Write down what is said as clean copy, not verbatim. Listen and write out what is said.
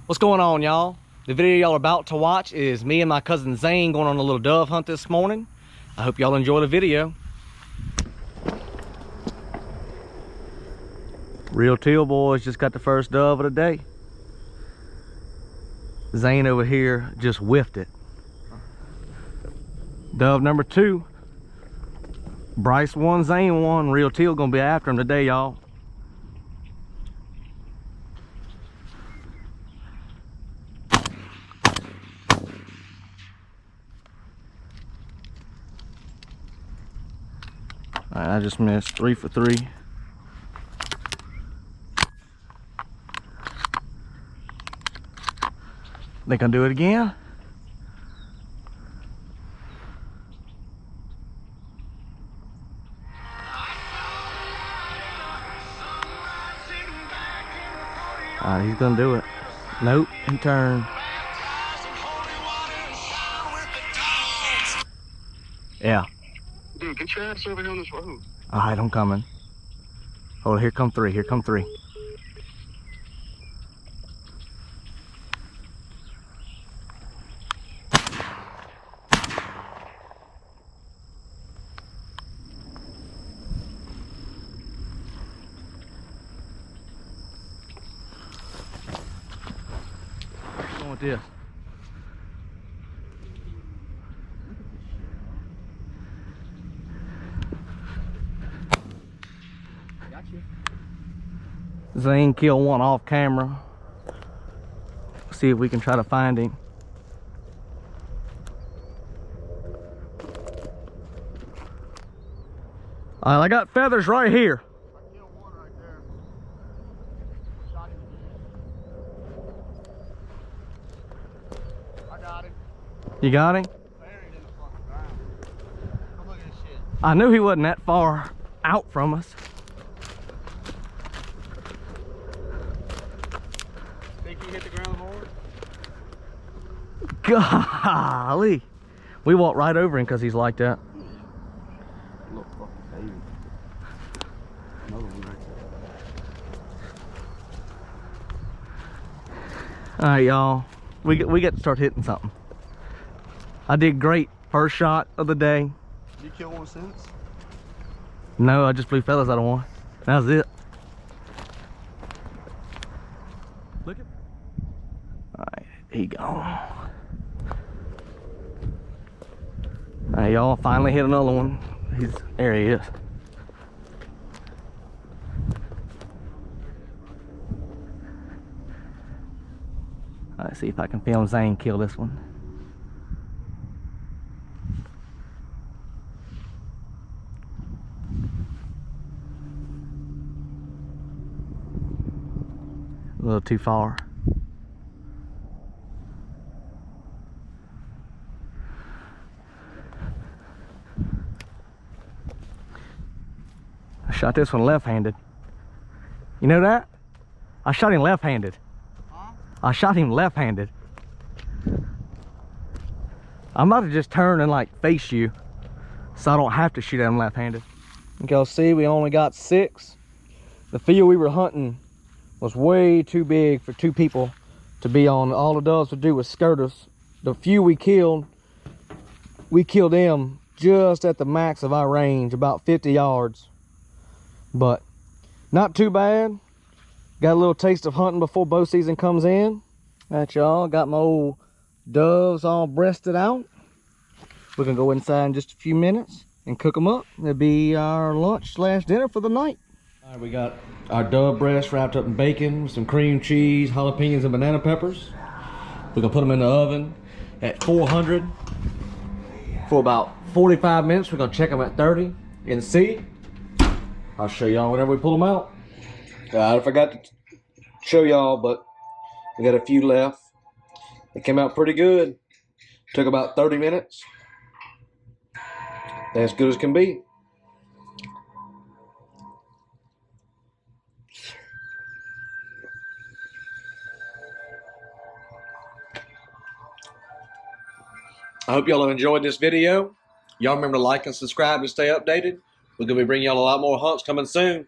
What's going on, y'all? The video y'all are about to watch is me and my cousin Zane going on a little dove hunt this morning. I hope y'all enjoy the video. Real Teal Boys just got the first dove of the day. Zane over here just whiffed it. Dove number 2. Bryce won, Zane won. Real Teal gonna be after him today, y'all. Alright, I just missed 3 for 3. Think I'll do it again? Alright, he's gonna do it. Nope, he turned. Yeah. Dude, get your ass over here on this road. Alright, I'm coming. Oh, here come 3. Here come 3. What's going with this? Zane killed one off camera. See if we can try to find him. Alright, I got feathers right here. I killed one right there. Shot him again. I got him. You got him? Buried in the fucking ground. Come look at this shit. I knew he wasn't that far out from us. Think he hit the ground hard? Golly. We walked right over him because he's like that. Look, fucking baby. Another one right there. Alright, y'all. We get to start hitting something. I did great. First shot of the day. You kill one since? No, I just blew feathers out of one. That was it. Look at. Alright, he gone. Alright, y'all, finally hit another one. There he is. Let's see if I can film Zane kill this one. A little too far. I shot this one left-handed. You know that? I shot him left-handed. Huh? I shot him left-handed. I'm about to just turn and like face you so I don't have to shoot at him left-handed. You can see we only got 6. The field we were hunting was way too big for 2 people to be on. All the doves would do was skirt us. The few we killed them just at the max of our range, about 50 yards. But not too bad. Got a little taste of hunting before bow season comes in. That y'all, got my old doves all breasted out. We're gonna go inside in just a few minutes and cook them up. It'll be our lunch / dinner for the night. All right, we got our dove breast wrapped up in bacon with some cream cheese, jalapenos, and banana peppers. We're gonna put them in the oven at 400 for about 45 minutes. We're gonna check them at 30 and see. I'll show y'all whenever we pull them out. I forgot to show y'all, but we got a few left. They came out pretty good. Took about 30 minutes. As good as can be. I hope y'all have enjoyed this video. Y'all remember to like and subscribe to stay updated. We're going to be bringing y'all a lot more hunts coming soon.